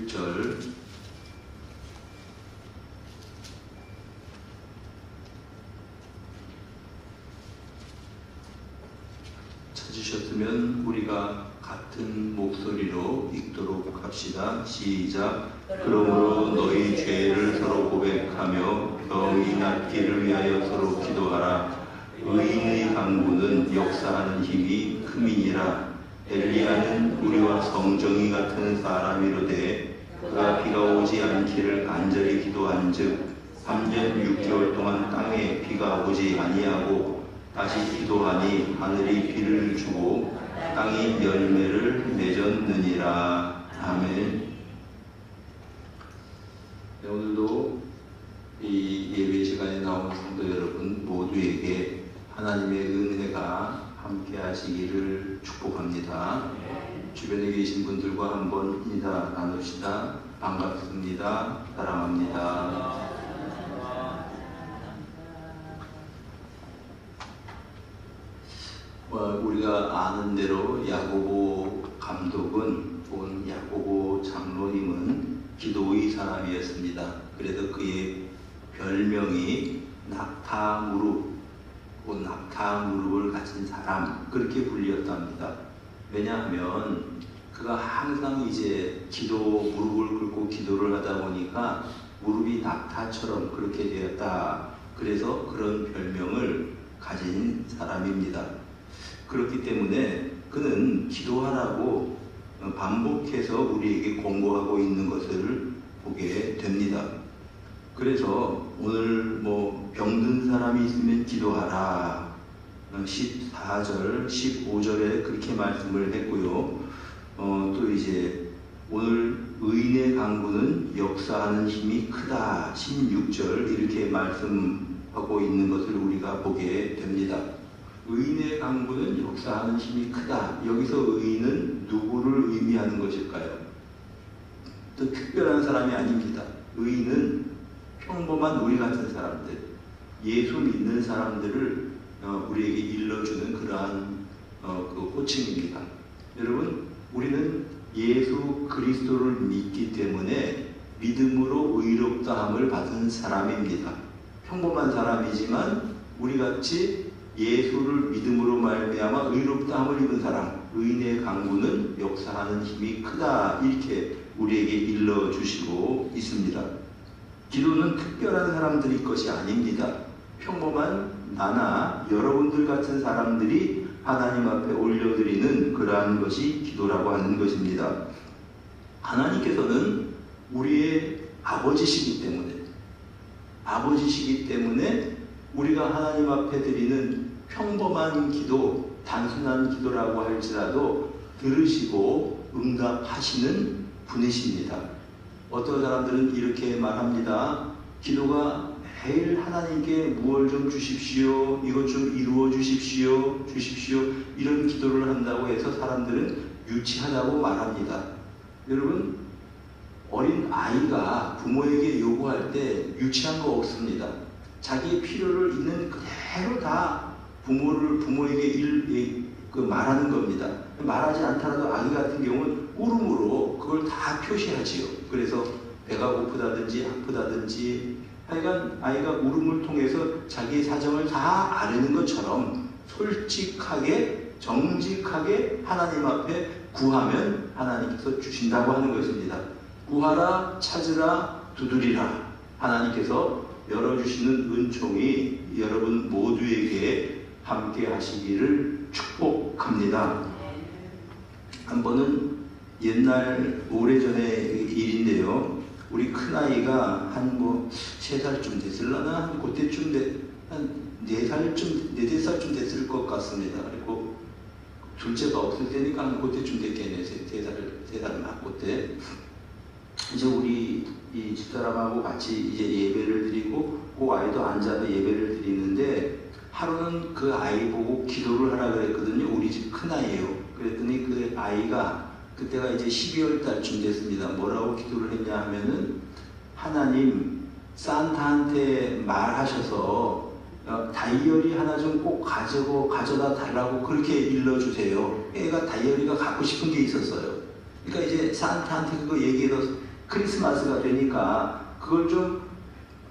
1절 찾으셨으면 우리가 같은 목소리로 읽도록 합시다. 시작. 그러므로 너희 죄를 서로 고백하며 병이 낫기를 위하여 서로 기도하라. 의인의 강구는 역사하는 힘이 큼이니라. 엘리야는 우리와 성정이 같은 사람이로되 그가 비가 오지 않기를 간절히 기도한즉 3년 6개월 동안 땅에 비가 오지 아니하고 다시 기도하니 하늘이 비를 주고 땅이 열매를 맺었느니라. 아멘. 네, 오늘도 이 예배 시간에 나온 성도 여러분 모두에게 하나님의 은혜가 함께 하시기를 축복합니다. 주변에 계신 분들과 한번 인사 나눕시다. 반갑습니다. 사랑합니다. 우리가 아는 대로 야고보 감독은 혹은 야고보 장로님은 기도의 사람이었습니다. 그래서 그의 별명이 낙타무릎, 낙타무릎을 가진 사람, 그렇게 불렸답니다. 왜냐하면 그가 항상 이제 무릎을 꿇고 기도를 하다 보니까 무릎이 낙타처럼 그렇게 되었다. 그래서 그런 별명을 가진 사람입니다. 그렇기 때문에 그는 기도하라고 반복해서 우리에게 권고하고 있는 것을 보게 됩니다. 그래서 오늘 병든 사람이 있으면 기도하라. 14절, 15절에 그렇게 말씀을 했고요. 또 이제 오늘 의인의 강구는 역사하는 힘이 크다. 16절 이렇게 말씀하고 있는 것을 우리가 보게 됩니다. 의인의 강구는 역사하는 힘이 크다. 여기서 의인은 누구를 의미하는 것일까요? 또 특별한 사람이 아닙니다. 의인은 평범한 우리 같은 사람들, 예수 믿는 사람들을 우리에게 일러주는 그러한 그 호칭입니다. 여러분, 우리는 예수 그리스도를 믿기 때문에 믿음으로 의롭다함을 받은 사람입니다. 평범한 사람이지만 우리같이 예수를 믿음으로 말미암아 의롭다함을 입은 사람, 의인의 강구는 역사하는 힘이 크다. 이렇게 우리에게 일러주시고 있습니다. 기도는 특별한 사람들의 것이 아닙니다. 평범한 나나 여러분들 같은 사람들이 하나님 앞에 올려드리는 그러한 것이 기도라고 하는 것입니다. 하나님께서는 우리의 아버지시기 때문에 우리가 하나님 앞에 드리는 평범한 기도, 단순한 기도라고 할지라도 들으시고 응답하시는 분이십니다. 어떤 사람들은 이렇게 말합니다. 기도가 매일 하나님께 무엇 좀 주십시오, 이것 좀 이루어 주십시오, 이런 기도를 한다고 해서 사람들은 유치하다고 말합니다. 여러분, 어린 아이가 부모에게 요구할 때 유치한 거 없습니다. 자기의 필요를 있는 그대로 다 부모에게 말하는 겁니다. 말하지 않더라도 아기 같은 경우는 울음으로 그걸 다 표시하지요. 그래서 배가 고프다든지 아프다든지 하여간 아이가 울음을 통해서 자기의 사정을 다 아는 것처럼 솔직하게 정직하게 하나님 앞에 구하면 하나님께서 주신다고 하는 것입니다. 구하라, 찾으라, 두드리라. 하나님께서 열어주시는 은총이 여러분 모두에게 함께 하시기를 축복합니다. 한 번은 옛날 오래전의 일인데요. 우리 큰아이가 한 3살쯤 됐을라나? 한 그때쯤 한 4살쯤 됐을 것 같습니다. 그리고 둘째가 없을 때니까 한 그때쯤 됐겠네. 3살 막 그때. 이제 우리 이 집사람하고 같이 이제 예배를 드리고 그 아이도 앉아서 예배를 드리는데 하루는 그 아이 보고 기도를 하라 그랬거든요. 우리 집 큰아이예요. 그랬더니 그 아이가 그때가 이제 12월 달쯤 됐습니다. 뭐라고 기도를 했냐 하면은 하나님 산타한테 말하셔서 다이어리 하나 좀 꼭 가져다 달라고 그렇게 일러주세요. 애가 다이어리가 갖고 싶은 게 있었어요. 그러니까 이제 산타한테 그거 얘기해서 크리스마스가 되니까 그걸 좀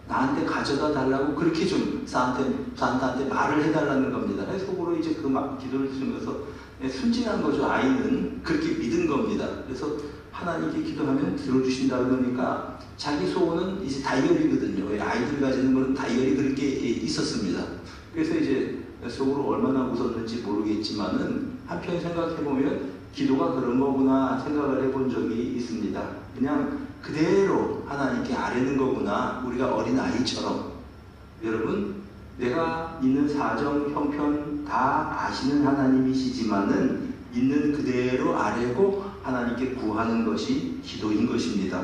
나한테 가져다 달라고 그렇게 좀 산타한테 말을 해달라는 겁니다. 속으로 이제 그 막 기도를 드리면서 순진한 거죠. 아이는 그렇게 믿은 겁니다. 그래서 하나님께 기도하면 들어주신다 그러니까 자기 소원은 이제 다이어리거든요. 아이들 가지는 거는 다이어리 그렇게 있었습니다. 그래서 이제 속으로 얼마나 웃었는지 모르겠지만은 한편 생각해보면 기도가 그런 거구나 생각을 해본 적이 있습니다. 그냥 그대로 하나님께 아뢰는 거구나. 우리가 어린 아이처럼. 여러분, 내가 있는 사정, 형편 다 아시는 하나님이시지만은 있는 그대로 아뢰고 하나님께 구하는 것이 기도인 것입니다.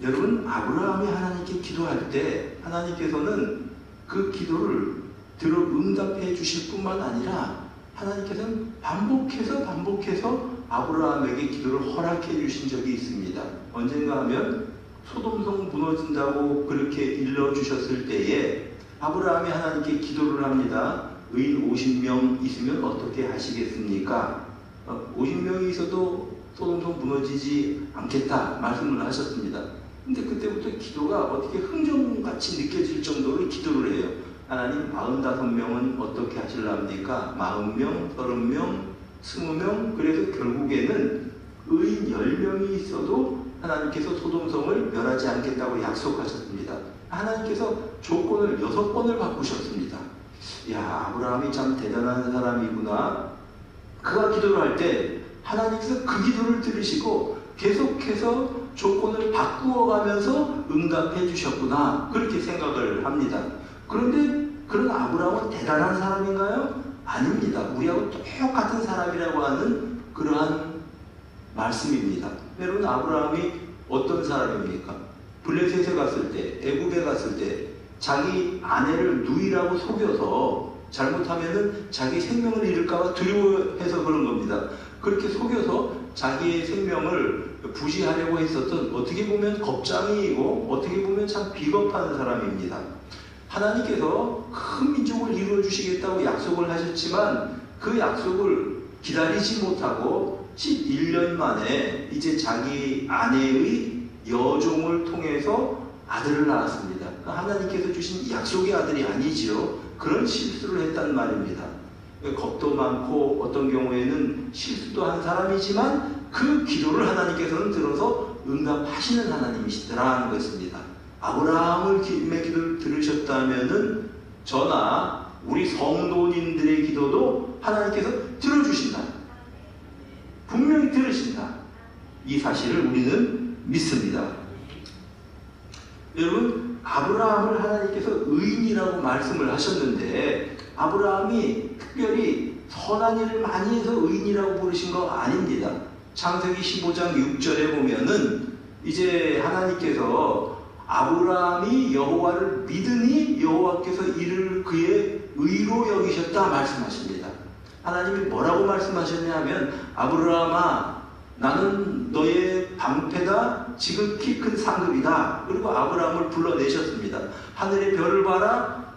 여러분, 아브라함이 하나님께 기도할 때 하나님께서는 그 기도를 들어 응답해 주실 뿐만 아니라 하나님께서는 반복해서 아브라함에게 기도를 허락해 주신 적이 있습니다. 언젠가 하면 소돔성 무너진다고 그렇게 일러주셨을 때에 아브라함이 하나님께 기도를 합니다. 의인 50명 있으면 어떻게 하시겠습니까? 50명이 있어도 소돔성 무너지지 않겠다 말씀을 하셨습니다. 근데 그때부터 기도가 어떻게 흥정같이 느껴질 정도로 기도를 해요. 하나님 45명은 어떻게 하실랍니까? 40명, 30명, 20명. 그래서 결국에는 의인 10명이 있어도 하나님께서 소돔성을 멸하지 않겠다고 약속하셨습니다. 하나님께서 조건을 6번을 바꾸셨습니다. 야, 아브라함이 참 대단한 사람이구나. 그가 기도를 할 때 하나님께서 그 기도를 들으시고 계속해서 조건을 바꾸어가면서 응답해 주셨구나. 그렇게 생각을 합니다. 그런데 그런 아브라함은 대단한 사람인가요? 아닙니다. 우리하고 똑같은 사람이라고 하는 그러한 말씀입니다. 여러분, 아브라함이 어떤 사람입니까? 블레셋에 갔을 때, 애굽에 갔을 때 자기 아내를 누이라고 속여서 잘못하면은 자기 생명을 잃을까봐 두려워해서 그런 겁니다. 그렇게 속여서 자기의 생명을 부지하려고 했었던 어떻게 보면 겁장이고 어떻게 보면 참 비겁한 사람입니다. 하나님께서 큰 민족을 이루어 주시겠다고 약속을 하셨지만 그 약속을 기다리지 못하고 11년 만에 이제 자기 아내의 여종을 통해서 아들을 낳았습니다. 하나님께서 주신 약속의 아들이 아니지요. 그런 실수를 했단 말입니다. 겁도 많고 어떤 경우에는 실수도 한 사람이지만 그 기도를 하나님께서는 들어서 응답하시는 하나님이시더라는 것입니다. 아브라함의 기도를 들으셨다면은 저나 우리 성도님들의 기도도 하나님께서 들어주신다. 분명히 들으신다. 이 사실을 우리는 믿습니다. 여러분, 아브라함을 하나님께서 의인이라고 말씀을 하셨는데 아브라함이 특별히 선한 일을 많이 해서 의인이라고 부르신 거 아닙니다. 창세기 15장 6절에 보면은 이제 하나님께서 아브라함이 여호와를 믿으니 여호와께서 이를 그의 의로 여기셨다 말씀하십니다. 하나님이 뭐라고 말씀하셨냐 하면 아브라함아, 나는 너의 방패다. 지금 키 큰 상급이다. 그리고 아브라함을 불러내셨습니다. 하늘의 별을 봐라.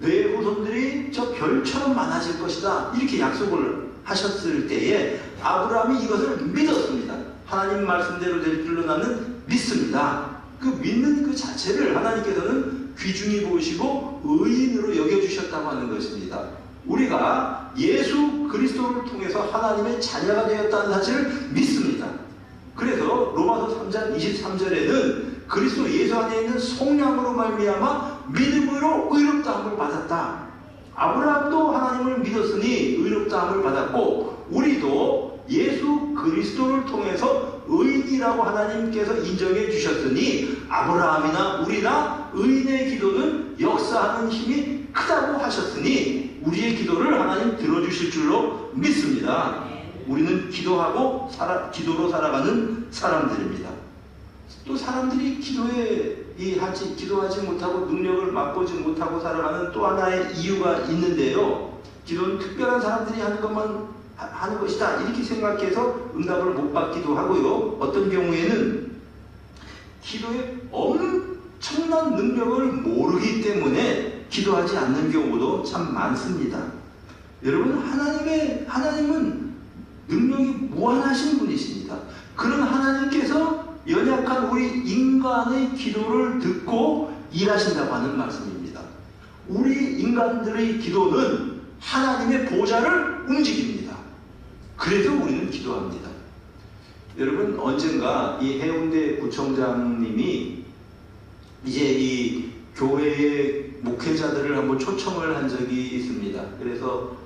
너의 후손들이 저 별처럼 많아질 것이다. 이렇게 약속을 하셨을 때에 아브라함이 이것을 믿었습니다. 하나님 말씀대로 될 줄로 나는 믿습니다. 그 믿는 그 자체를 하나님께서는 귀중히 보시고 의인으로 여겨주셨다고 하는 것입니다. 우리가 예수 그리스도를 통해서 하나님의 자녀가 되었다는 사실을 믿습니다. 그래서 로마서 3장 23절에는 그리스도 예수 안에 있는 속량으로 말미암아 믿음으로 의롭다함을 받았다. 아브라함도 하나님을 믿었으니 의롭다함을 받았고 우리도 예수 그리스도를 통해서 의인이라고 하나님께서 인정해 주셨으니 아브라함이나 우리나 의인의 기도는 역사하는 힘이 크다고 하셨으니 우리의 기도를 하나님 들어주실 줄로 믿습니다. 우리는 기도하고 기도로 살아가는 사람들입니다. 또 사람들이 기도하지 못하고 능력을 맛보지 못하고 살아가는 또 하나의 이유가 있는데요. 기도는 특별한 사람들이 하는 것만 하는 것이다 이렇게 생각해서 응답을 못 받기도 하고요. 어떤 경우에는 기도에 엄청난 능력을 모르기 때문에 기도하지 않는 경우도 참 많습니다. 여러분, 하나님은 능력이 무한하신 분이십니다. 그런 하나님께서 연약한 우리 인간의 기도를 듣고 일하신다고 하는 말씀입니다. 우리 인간들의 기도는 하나님의 보좌를 움직입니다. 그래서 우리는 기도합니다. 여러분, 언젠가 이 해운대 구청장님이 이제 이 교회의 목회자들을 한번 초청을 한 적이 있습니다. 그래서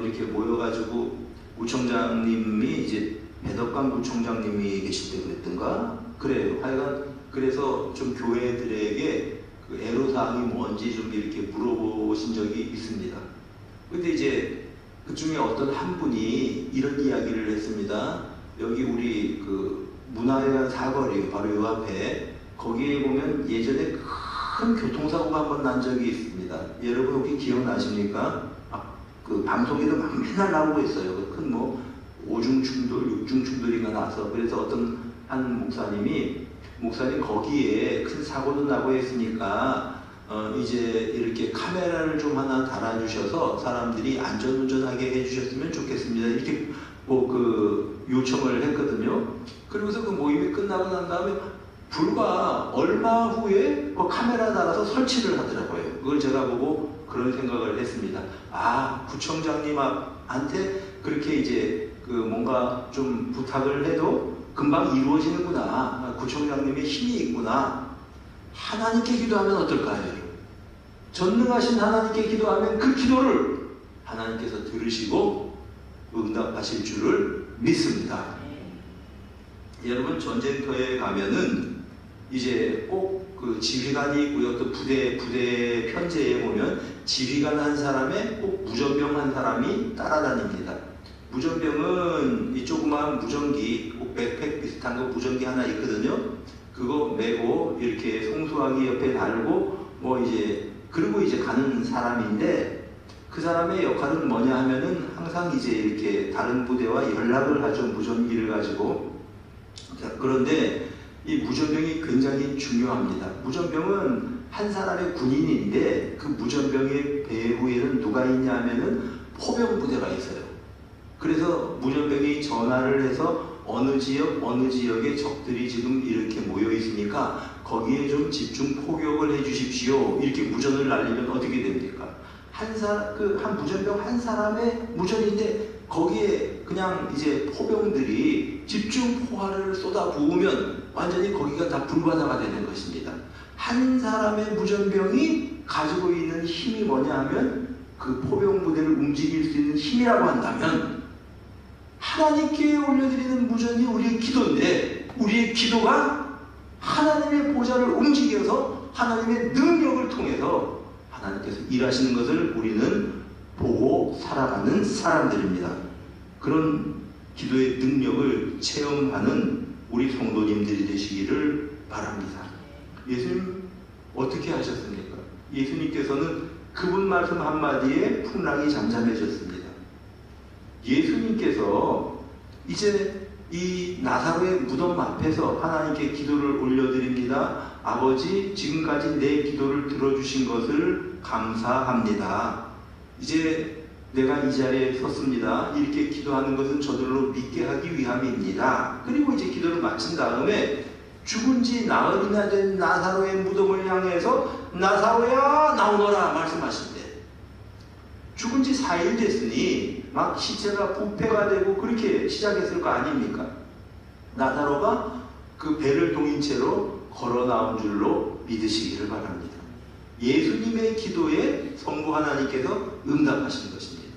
이렇게 모여가지고 구청장님이 이제 배덕관 구청장님이 계실 때 그랬던가? 그래요. 하여간 그래서 좀 교회들에게 그 애로사항이 뭔지 좀 이렇게 물어보신 적이 있습니다. 근데 이제 그 중에 어떤 한 분이 이런 이야기를 했습니다. 여기 우리 그 문화회관 사거리 바로 요 앞에 거기에 보면 예전에 큰 교통사고가 한 번 난 적이 있습니다. 여러분 혹시 기억나십니까? 그 방송에도 막 맨날 나오고 있어요. 큰 뭐 5중 충돌, 6중 충돌인가 나서 그래서 어떤 한 목사님 거기에 큰 사고도 나고 했으니까 이제 이렇게 카메라를 좀 하나 달아주셔서 사람들이 안전운전하게 해주셨으면 좋겠습니다. 이렇게 뭐 그 요청을 했거든요. 그러고서 그 모임이 끝나고 난 다음에 불과 얼마 후에 그 카메라 달아서 설치를 하더라고요. 그걸 제가 보고 그런 생각을 했습니다. 아, 구청장님한테 그렇게 이제 그 뭔가 좀 부탁을 해도 금방 이루어지는구나. 구청장님의 힘이 있구나. 하나님께 기도하면 어떨까요? 전능하신 하나님께 기도하면 그 기도를 하나님께서 들으시고 응답하실 줄을 믿습니다. 여러분, 전쟁터에 가면은 이제 꼭 그 지휘관이 있고요. 또 부대 편제에 보면 지휘관 한 사람에 꼭 무전병 한 사람이 따라다닙니다. 무전병은 이 조그마한 무전기, 꼭 백팩 비슷한 거 무전기 하나 있거든요. 그거 메고 이렇게 송수화기 옆에 달고 뭐 이제 그리고 이제 가는 사람인데 그 사람의 역할은 뭐냐 하면은 항상 이제 이렇게 다른 부대와 연락을 하죠. 무전기를 가지고. 그런데 이 무전병이 굉장히 중요합니다. 무전병은 한 사람의 군인인데 그 무전병의 배후에는 누가 있냐 하면은 포병 부대가 있어요. 그래서 무전병이 전화를 해서 어느 지역에 적들이 지금 이렇게 모여 있으니까 거기에 좀 집중 포격을 해 주십시오. 이렇게 무전을 날리면 어떻게 됩니까? 한 무전병 한 사람의 무전인데 거기에 그냥 이제 포병들이 집중 포화를 쏟아 부으면 완전히 거기가 다 불바다가 되는 것입니다. 한 사람의 무전병이 가지고 있는 힘이 뭐냐 하면 그 포병 부대를 움직일 수 있는 힘이라고 한다면 하나님께 올려드리는 무전이 우리의 기도인데 우리의 기도가 하나님의 보좌를 움직여서 하나님의 능력을 통해서 하나님께서 일하시는 것을 우리는 보고 살아가는 사람들입니다. 그런 기도의 능력을 체험하는 우리 성도님들이 되시기를 바랍니다. 예수님 어떻게 하셨습니까? 예수님께서는 그분 말씀 한마디에 풍랑이 잠잠해졌습니다. 예수님께서 이제 이 나사로의 무덤 앞에서 하나님께 기도를 올려드립니다. 아버지, 지금까지 내 기도를 들어주신 것을 감사합니다. 이제 내가 이 자리에 섰습니다. 이렇게 기도하는 것은 저들로 믿게 하기 위함입니다. 그리고 이제 기도를 마친 다음에 죽은 지 나흘이나 된 나사로의 무덤을 향해서 나사로야 나오너라 말씀하실 때 죽은 지 4일 됐으니 막 시체가 부패가 되고 그렇게 시작했을 거 아닙니까? 나사로가 그 배를 동인 채로 걸어 나온 줄로 믿으시기를 바랍니다. 예수님의 기도에 성부 하나님께서 응답하신 것입니다.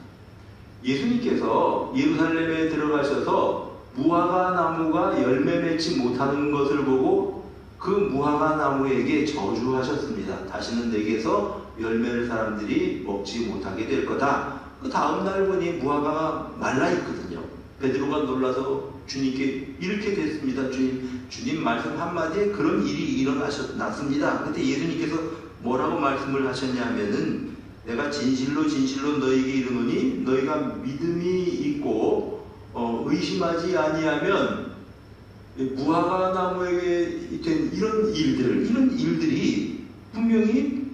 예수님께서 예루살렘에 들어가셔서 무화과 나무가 열매 맺지 못하는 것을 보고 그 무화과 나무에게 저주하셨습니다. 다시는 내게서 열매를 사람들이 먹지 못하게 될 거다. 그 다음날 보니 무화과가 말라있거든요. 베드로가 놀라서 주님께 이렇게 됐습니다. 주님 말씀 한마디에 그런 일이 일어났습니다. 그때 예수님께서 뭐라고 말씀을 하셨냐면은 내가 진실로 너희에게 이르노니 너희가 믿음이 있고 의심하지 아니하면 무화과 나무에게 된 이런 일들이 분명히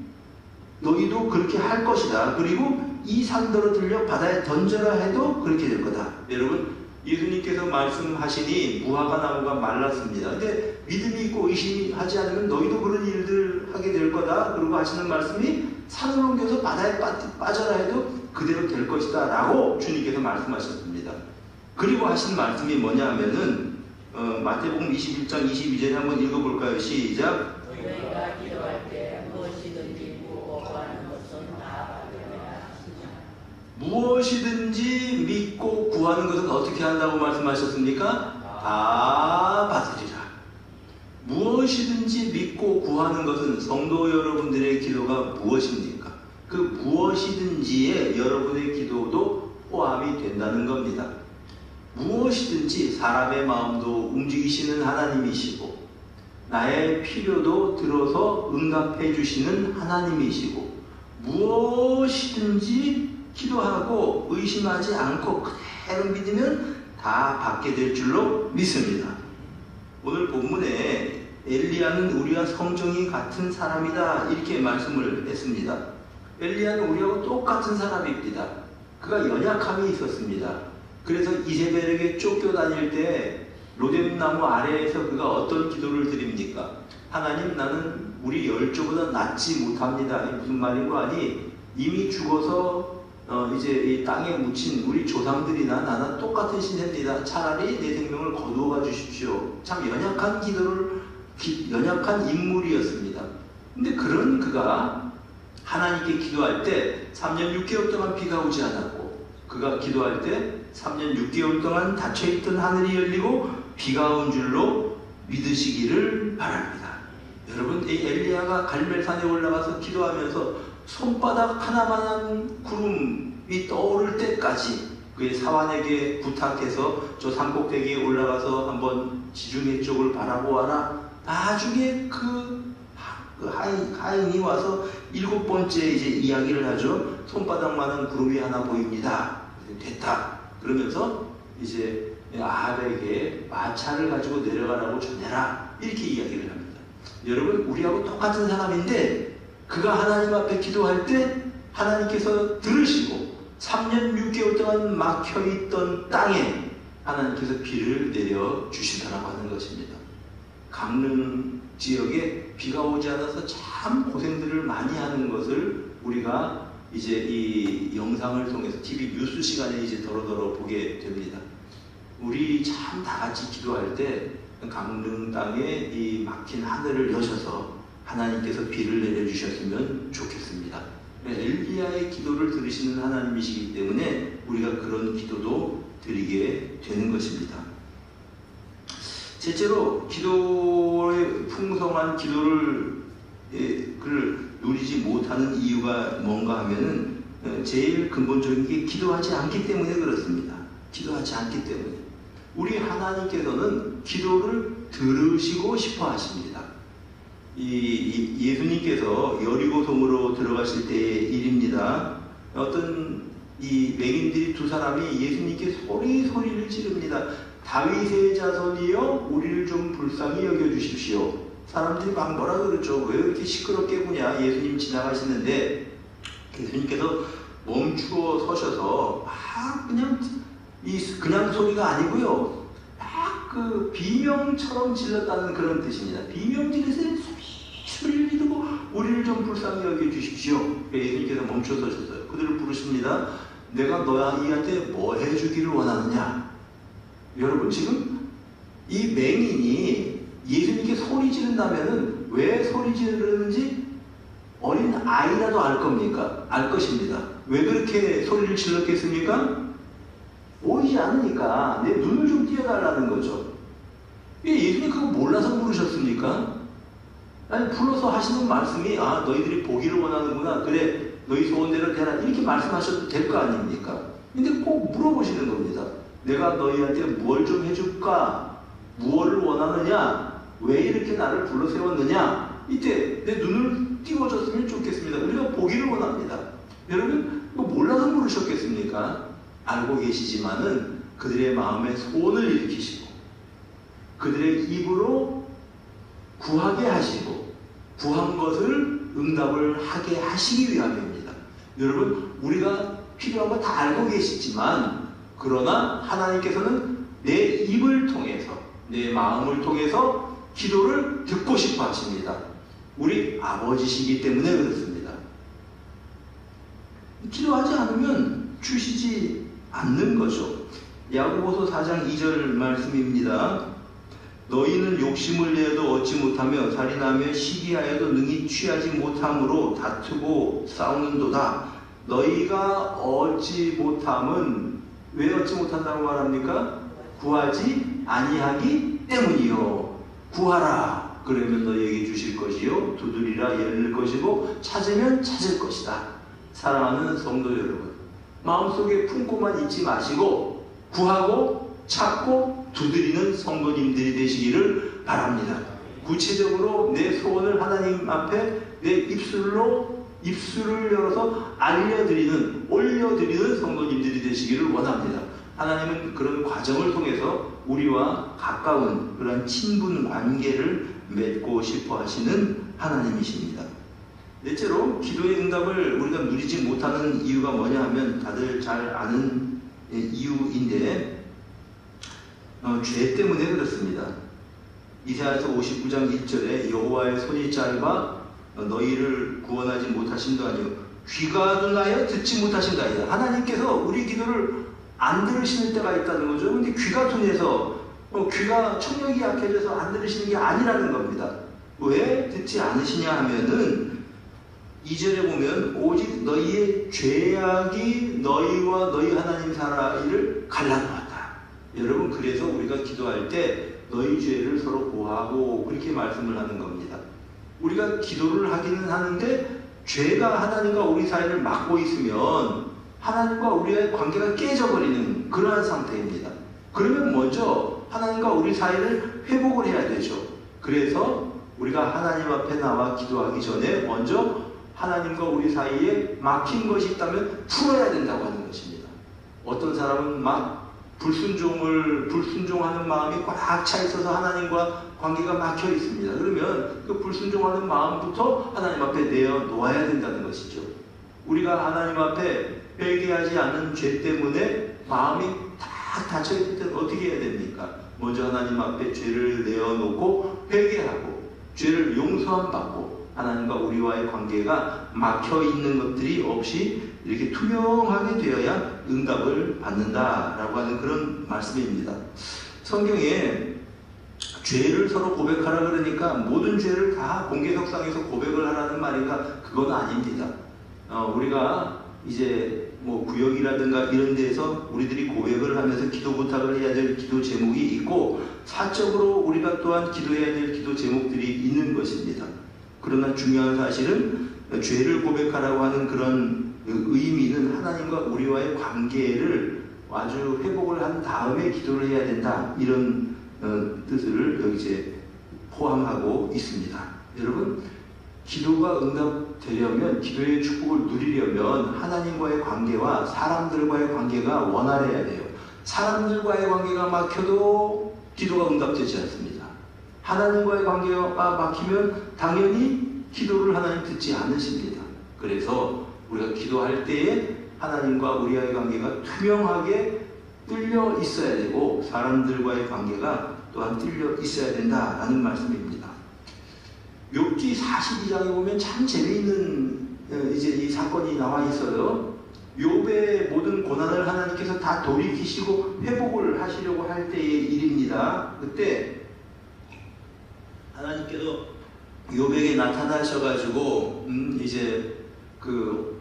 너희도 그렇게 할 것이다. 그리고 이 산더러 들려 바다에 던져라 해도 그렇게 될 거다. 여러분, 예수님께서 말씀하시니 무화과 나무가 말랐습니다. 근데 믿음이 있고 의심하지 않으면 너희도 그런 일들 하게 될 거다. 그리고 하시는 말씀이 산을 옮겨서 바다에 빠져라 해도 그대로 될 것이다 라고 주님께서 말씀하셨습니다. 그리고 하신 말씀이 뭐냐 하면은 마태복음 21장 22절에 한번 읽어볼까요? 시작. 너희가 기도할 때 무엇이든지 묻고 구하는 것은 다 받으리라. 무엇이든지 믿고 구하는 것은 어떻게 한다고 말씀하셨습니까? 다 받으리라. 무엇이든지 믿고 구하는 것은 성도 여러분들의 기도가 무엇입니까? 그 무엇이든지에 여러분의 기도도 포함이 된다는 겁니다. 무엇이든지 사람의 마음도 움직이시는 하나님이시고 나의 필요도 들어서 응답해 주시는 하나님이시고 무엇이든지 기도하고 의심하지 않고 그대로 믿으면 다 받게 될 줄로 믿습니다. 오늘 본문에 엘리야는 우리와 성정이 같은 사람이다 이렇게 말씀을 했습니다. 엘리야는 우리하고 똑같은 사람입니다. 그가 연약함이 있었습니다. 그래서 이세벨에게 쫓겨다닐 때 로뎀나무 아래에서 그가 어떤 기도를 드립니까? 하나님, 나는 우리 열조보다 낫지 못합니다. 이게 무슨 말인고 하니 이미 죽어서 이제 이 땅에 묻힌 우리 조상들이나 나는 똑같은 신세입니다. 차라리 내 생명을 거두어가 주십시오. 참 연약한 연약한 인물이었습니다. 근데 그런 그가 하나님께 기도할 때 3년 6개월 동안 비가 오지 않았고 그가 기도할 때 3년 6개월 동안 닫혀있던 하늘이 열리고 비가 온 줄로 믿으시기를 바랍니다. 여러분, 이 엘리야가 갈멜산에 올라가서 기도하면서 손바닥 하나만한 구름이 떠오를 때까지 그의 사환에게 부탁해서 저 산꼭대기에 올라가서 한번 지중해 쪽을 바라보아라. 나중에 그 하인이 와서 7번째 이제 이야기를 하죠. 손바닥만한 구름이 하나 보입니다. 됐다. 그러면서 이제 아합에게 마차를 가지고 내려가라고 전해라. 이렇게 이야기를 합니다. 여러분, 우리하고 똑같은 사람인데 그가 하나님 앞에 기도할 때 하나님께서 들으시고 3년 6개월 동안 막혀있던 땅에 하나님께서 비를 내려주시더라고 하는 것입니다. 강릉 지역에 비가 오지 않아서 참 고생들을 많이 하는 것을 우리가 이제 이 영상을 통해서 TV 뉴스 시간에 이제 더러더러 보게 됩니다. 우리 참 다 같이 기도할 때 강릉 땅에 이 막힌 하늘을 여셔서 하나님께서 비를 내려주셨으면 좋겠습니다. 엘리야의 기도를 들으시는 하나님이시기 때문에 우리가 그런 기도도 드리게 되는 것입니다. 실제로 기도의 풍성한 기도를 누리지 못하는 이유가 뭔가 하면은 제일 근본적인 게 기도하지 않기 때문에 그렇습니다. 기도하지 않기 때문에. 우리 하나님께서는 기도를 들으시고 싶어 하십니다. 예수님께서 여리고성으로 들어가실 때의 일입니다. 어떤 이 맹인들이 두 사람이 예수님께 소리를 지릅니다. 다윗의 자손이여 우리를 좀 불쌍히 여겨주십시오. 사람들이 막 뭐라 그러죠. 왜 이렇게 시끄럽게 구냐. 예수님 지나가시는데 예수님께서 멈추어 서셔서 막 그냥 소리가 아니고요. 막 그 비명처럼 질렀다는 그런 뜻입니다. 비명 지르서 소리를 지르고 우리를 좀 불쌍히 여겨주십시오. 예수님께서 멈춰 서셨어요. 그들을 부르십니다. 내가 너희한테 뭐 해주기를 원하느냐. 여러분, 지금 이 맹인이 예수님께 소리 지른다면은 왜 소리 지르는지 어린 아이라도 알 겁니까? 알 것입니다. 왜 그렇게 소리를 질렀겠습니까? 보이지 않으니까 내 눈을 좀 띄워달라는 거죠. 예수님 그거 몰라서 부르셨습니까? 아니, 불러서 하시는 말씀이 너희들이 보기를 원하는구나. 그래, 너희 소원대로 되라. 이렇게 말씀하셔도 될 거 아닙니까? 근데 꼭 물어보시는 겁니다. 내가 너희한테 뭘 좀 해줄까? 무엇을 원하느냐? 왜 이렇게 나를 불러 세웠느냐? 이때 내 눈을 띄워줬으면 좋겠습니다. 우리가 보기를 원합니다. 여러분, 이거 몰라서 물으셨겠습니까? 알고 계시지만은 그들의 마음에 소원을 일으키시고 그들의 입으로 구하게 하시고 구한 것을 응답을 하게 하시기 위함입니다. 여러분, 우리가 필요한 거 다 알고 계시지만 그러나 하나님께서는 내 입을 통해서, 내 마음을 통해서 기도를 듣고 싶어 하십니다. 우리 아버지시기 때문에 그렇습니다. 기도하지 않으면 주시지 않는 거죠. 야고보서 4장 2절 말씀입니다. 너희는 욕심을 내어도 얻지 못하며 살인하며 시기하여도 능히 취하지 못함으로 다투고 싸우는도다. 너희가 얻지 못함은 왜 얻지 못한다고 말합니까? 구하지 아니하기 때문이요. 구하라 그러면 너희에게 주실 것이요 두드리라 열릴 것이고 찾으면 찾을 것이다. 사랑하는 성도 여러분, 마음속에 품고만 있지 마시고 구하고 찾고 두드리는 성도님들이 되시기를 바랍니다. 구체적으로 내 소원을 하나님 앞에 내 입술을 열어서 알려드리는, 올려드리는 성도님들이 되시기를 원합니다. 하나님은 그런 과정을 통해서 우리와 가까운 그런 친분 관계를 맺고 싶어 하시는 하나님이십니다. 넷째로 기도의 응답을 우리가 누리지 못하는 이유가 뭐냐 하면 다들 잘 아는 이유인데 죄 때문에 그렇습니다. 이사야서 59장 1절에 여호와의 손이 짧아 너희를 구원하지 못하신도 아니요 귀가 둔하여 듣지 못하신다 아니다. 하나님께서 우리 기도를 안 들으시는 때가 있다는 거죠. 근데 귀가 둔해서 귀가 청력이 약해져서 안 들으시는 게 아니라는 겁니다. 왜 듣지 않으시냐 하면은 2절에 보면 오직 너희의 죄악이 너희와 너희 하나님 사이를 갈라놓았다. 여러분, 그래서 우리가 기도할 때 너희 죄를 서로 고하고 그렇게 말씀을 하는 겁니다. 우리가 기도를 하기는 하는데 죄가 하나님과 우리 사이를 막고 있으면 하나님과 우리의 관계가 깨져버리는 그러한 상태입니다. 그러면 먼저 하나님과 우리 사이를 회복을 해야 되죠. 그래서 우리가 하나님 앞에 나와 기도하기 전에 먼저 하나님과 우리 사이에 막힌 것이 있다면 풀어야 된다고 하는 것입니다. 어떤 사람은 막 불순종하는 마음이 꽉 차 있어서 하나님과 관계가 막혀 있습니다. 그러면 그 불순종하는 마음부터 하나님 앞에 내어놓아야 된다는 것이죠. 우리가 하나님 앞에 회개하지 않은 죄 때문에 마음이 딱 닫혀있을 때는 어떻게 해야 됩니까? 먼저 하나님 앞에 죄를 내어놓고 회개하고 죄를 용서함 받고 하나님과 우리와의 관계가 막혀있는 것들이 없이 이렇게 투명하게 되어야 응답을 받는다라고 하는 그런 말씀입니다. 성경에 죄를 서로 고백하라 그러니까 모든 죄를 다 공개석상에서 고백을 하라는 말인가? 그건 아닙니다. 우리가 이제 뭐 구역이라든가 이런 데에서 우리들이 고백을 하면서 기도 부탁을 해야 될 기도 제목이 있고 사적으로 우리가 또한 기도해야 될 기도 제목들이 있는 것입니다. 그러나 중요한 사실은 죄를 고백하라고 하는 그런 의미는 하나님과 우리와의 관계를 아주 회복을 한 다음에 기도를 해야 된다, 이런 뜻을 여기 이제 포함하고 있습니다. 여러분, 기도가 응답되려면, 기도의 축복을 누리려면 하나님과의 관계와 사람들과의 관계가 원활해야 돼요. 사람들과의 관계가 막혀도 기도가 응답되지 않습니다. 하나님과의 관계가 막히면 당연히 기도를 하나님 듣지 않으십니다. 그래서 우리가 기도할 때에 하나님과 우리와의 관계가 투명하게 뚫려 있어야 되고 사람들과의 관계가 또한 뚫려 있어야 된다라는 말씀입니다. 욥기 42장에 보면 참 재미있는 이제 이 사건이 나와 있어요. 욥의 모든 고난을 하나님께서 다 돌이키시고 회복을 하시려고 할 때의 일입니다. 그때 하나님께서 욥에게 나타나셔가지고 이제 그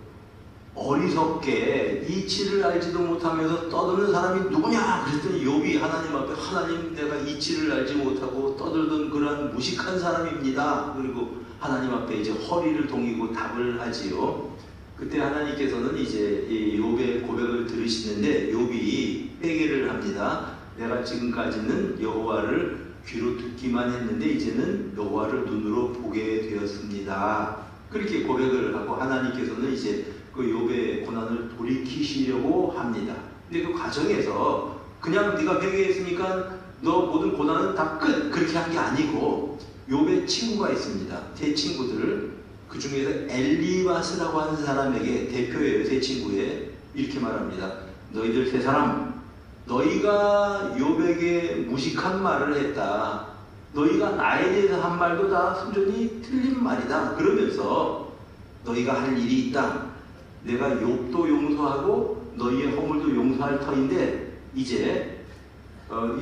어리석게 이치를 알지도 못하면서 떠드는 사람이 누구냐 그랬더니 욥이 하나님 앞에, 하나님, 내가 이치를 알지 못하고 떠들던 그러한 무식한 사람입니다. 그리고 하나님 앞에 이제 허리를 동이고 답을 하지요. 그때 하나님께서는 이제 이 욥의 고백을 들으시는데 욥이 회개를 합니다. 내가 지금까지는 여호와를 귀로 듣기만 했는데 이제는 여호와를 눈으로 보게 되었습니다. 그렇게 고백을 하고 하나님께서는 이제 그 욥의 고난을 돌이키시려고 합니다. 근데 그 과정에서 그냥 네가 회개했으니까 너 모든 고난은 다 끝, 그렇게 한 게 아니고 욥의 친구가 있습니다. 세 친구들, 그 중에서 엘리바스라고 하는 사람에게, 대표예요, 세 친구에 이렇게 말합니다. 너희들 세 사람, 너희가 욥에게 무식한 말을 했다. 너희가 나에 대해서 한 말도 다 순전히 틀린 말이다. 그러면서 너희가 할 일이 있다. 내가 욥도 용서하고 너희의 허물도 용서할 터인데 이제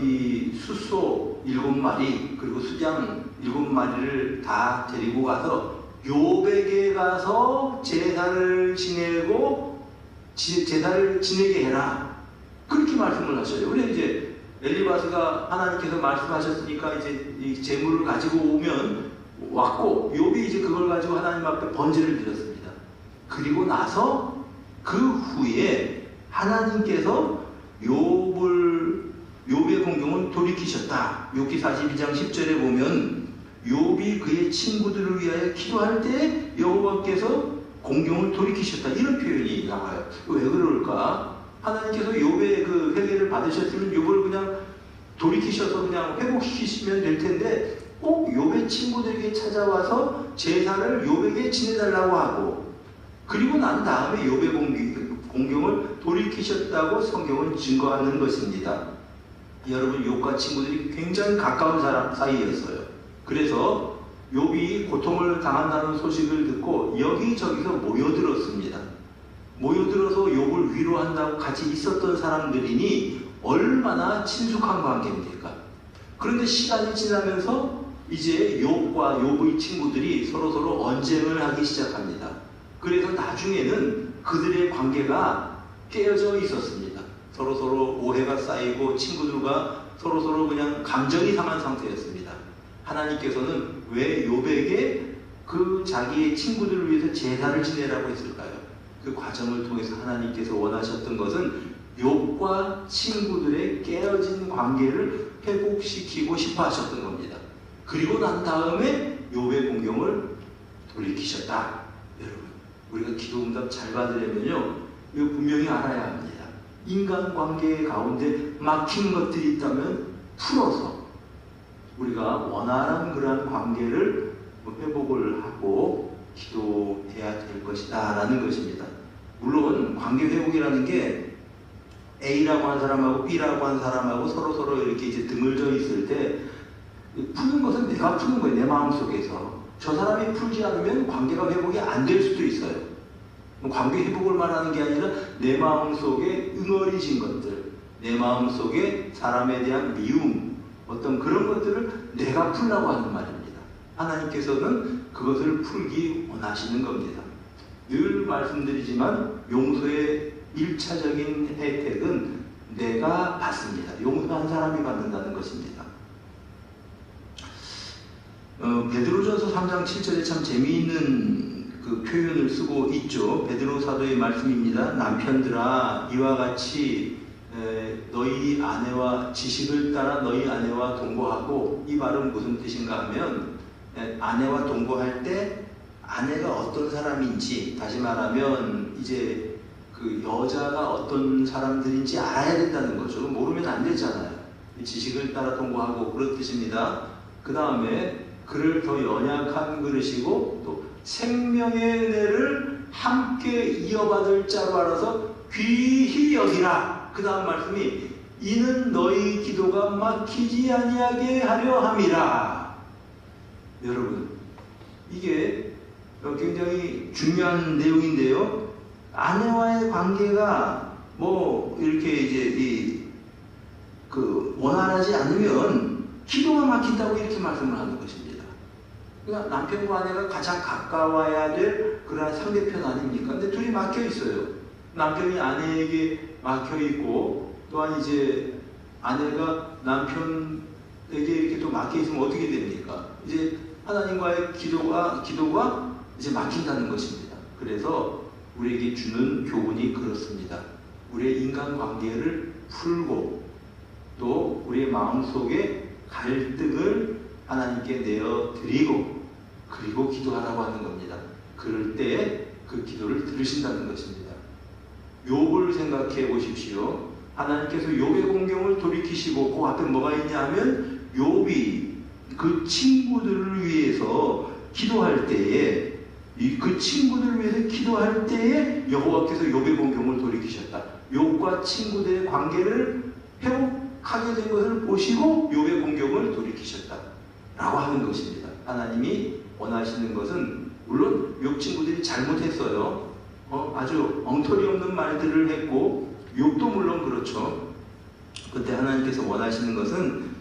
이 숫소 7마리 그리고 수장 7마리를 다 데리고 가서 욥에게 가서 제사를 지내고 제사를 지내게 해라. 그렇게 말씀을 하셔요. 그래 이제 엘리바스가 하나님께서 말씀하셨으니까 이제 이 재물을 가지고 오면 왔고 욥이 이제 그걸 가지고 하나님 앞에 번제를 드렸습니다. 그리고 나서 그 후에 하나님께서 욥의 공경을 돌이키셨다. 욥기 42장 10절에 보면 욥이 그의 친구들을 위하여 기도할 때 여호와께서 공경을 돌이키셨다. 이런 표현이 나와요. 왜 그럴까? 하나님께서 욥의 그 회개를 받으셨으면 욥을 그냥 돌이키셔서 그냥 회복시키시면 될 텐데 꼭 욥의 친구들에게 찾아와서 제사를 욥에게 지내달라고 하고 그리고 난 다음에 욥의 공경을 돌이키셨다고 성경은 증거하는 것입니다. 여러분 욥과 친구들이 굉장히 가까운 사람 사이였어요. 그래서 욥이 고통을 당한다는 소식을 듣고 여기저기서 모여들었습니다. 모여들어서 욥을 위로한다고 같이 있었던 사람들이니 얼마나 친숙한 관계입니까? 그런데 시간이 지나면서 이제 욥과 욥의 친구들이 서로서로 언쟁을 하기 시작합니다. 그래서 나중에는 그들의 관계가 깨어져 있었습니다. 서로서로 오해가 쌓이고 친구들과 서로서로 그냥 감정이 상한 상태였습니다. 하나님께서는 왜 욥에게 그 자기의 친구들을 위해서 제사를 지내라고 했을까요? 그 과정을 통해서 하나님께서 원하셨던 것은 욥과 친구들의 깨어진 관계를 회복시키고 싶어 하셨던 겁니다. 그리고 난 다음에 욥의 공경을 돌이키셨다. 여러분, 우리가 기도 응답 잘 받으려면요, 이거 분명히 알아야 합니다. 인간관계 가운데 막힌 것들이 있다면 풀어서 우리가 원활한 그러한 관계를 회복을 하고 기도해야 될 것이다 라는 것입니다. 물론 관계 회복이라는 게 A라고 하는 사람하고 B라고 하는 사람하고 서로서로 이렇게 이제 등을 져 있을 때 푸는 것은 내가 푸는 거예요. 내 마음속에서. 저 사람이 풀지 않으면 관계가 회복이 안 될 수도 있어요. 관계 회복을 말하는 게 아니라 내 마음속에 응어리진 것들, 내 마음속에 사람에 대한 미움, 어떤 그런 것들을 내가 풀라고 하는 말입니다. 하나님께서는 그것을 풀기 원하시는 겁니다. 늘 말씀드리지만 용서의 1차적인 혜택은 내가 받습니다. 용서한 사람이 받는다는 것입니다. 베드로전서 3장 7절에 참 재미있는 그 표현을 쓰고 있죠. 베드로 사도의 말씀입니다. 남편들아 이와 같이 너희 아내와 지식을 따라 너희 아내와 동거하고, 이 말은 무슨 뜻인가 하면 아내와 동거할 때 아내가 어떤 사람인지, 다시 말하면 이제 그 여자가 어떤 사람들인지 알아야 된다는 거죠. 모르면 안 되잖아요. 지식을 따라 동거하고 그런 뜻입니다. 그 다음에 그를 더 연약한 그릇이고 또 생명의 은혜를 함께 이어받을 자로 알아서 귀히 여기라. 그 다음 말씀이 이는 너희 기도가 막히지 아니하게 하려 함이라. 여러분, 이게 굉장히 중요한 내용인데요. 아내와의 관계가 뭐 이렇게 이제 원활하지 않으면 기도가 막힌다고 이렇게 말씀을 하는 것입니다. 그러니까 남편과 아내가 가장 가까워야 될 그런 상대편 아닙니까? 근데 둘이 막혀 있어요. 남편이 아내에게 막혀 있고, 또한 이제 아내가 남편에게 이렇게 또 막혀 있으면 어떻게 됩니까? 이제 하나님과의 기도가 이제 막힌다는 것입니다. 그래서 우리에게 주는 교훈이 그렇습니다. 우리의 인간관계를 풀고 또 우리의 마음속에 갈등을 하나님께 내어드리고 그리고 기도하라고 하는 겁니다. 그럴 때 그 기도를 들으신다는 것입니다. 욥을 생각해 보십시오. 하나님께서 욥의 공경을 돌이키시고 그 앞에 뭐가 있냐 하면 욥이 그 친구들을 위해서 기도할 때에, 그 친구들을 위해서 기도할 때에 여호와께서 욥의 공경을 돌이키셨다. 욥과 친구들의 관계를 회복하게 된 것을 보시고 욥의 공경을 돌이키셨다라고 하는 것입니다. 하나님이 원하시는 것은 물론 욥 친구들이 잘못했어요. 아주 엉터리 없는 말들을 했고 욥도 물론 그렇죠. 그때 하나님께서 원하시는 것은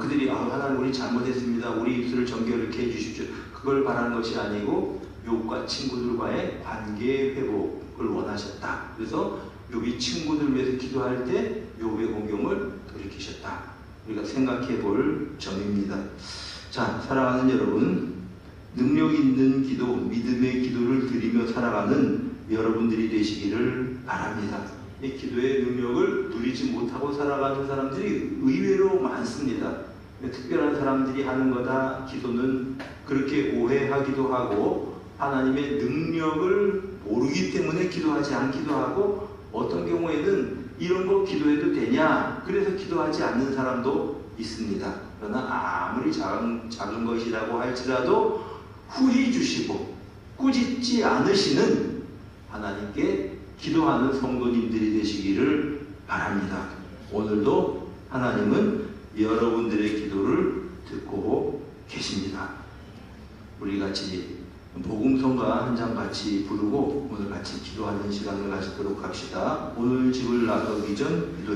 그들이 하나님 우리 잘못했습니다. 우리 입술을 정결케 해주십시오. 그걸 바라는 것이 아니고 욥과 친구들과의 관계 회복을 원하셨다. 그래서 욥이 친구들 위해서 기도할 때 욥의 공경을 돌이키셨다. 우리가 생각해 볼 점입니다. 자, 사랑하는 여러분, 능력 있는 기도, 믿음의 기도를 드리며 살아가는 여러분들이 되시기를 바랍니다. 이 기도의 능력을 누리지 못하고 살아가는 사람들이 의외로 많습니다. 특별한 사람들이 하는 거다. 기도는 그렇게 오해하기도 하고 하나님의 능력을 모르기 때문에 기도하지 않기도 하고 어떤 경우에는 이런 거 기도해도 되냐? 그래서 기도하지 않는 사람도 있습니다. 그러나 아무리 작은 것이라고 할지라도 후히 주시고 꾸짖지 않으시는 하나님께 기도하는 성도님들이 되시기를 바랍니다. 오늘도 하나님은 여러분들의 기도를 듣고 계십니다. 우리 같이 복음성가 한 장 같이 부르고 오늘 같이 기도하는 시간을 가지도록 합시다. 오늘 집을 나가기 전 기도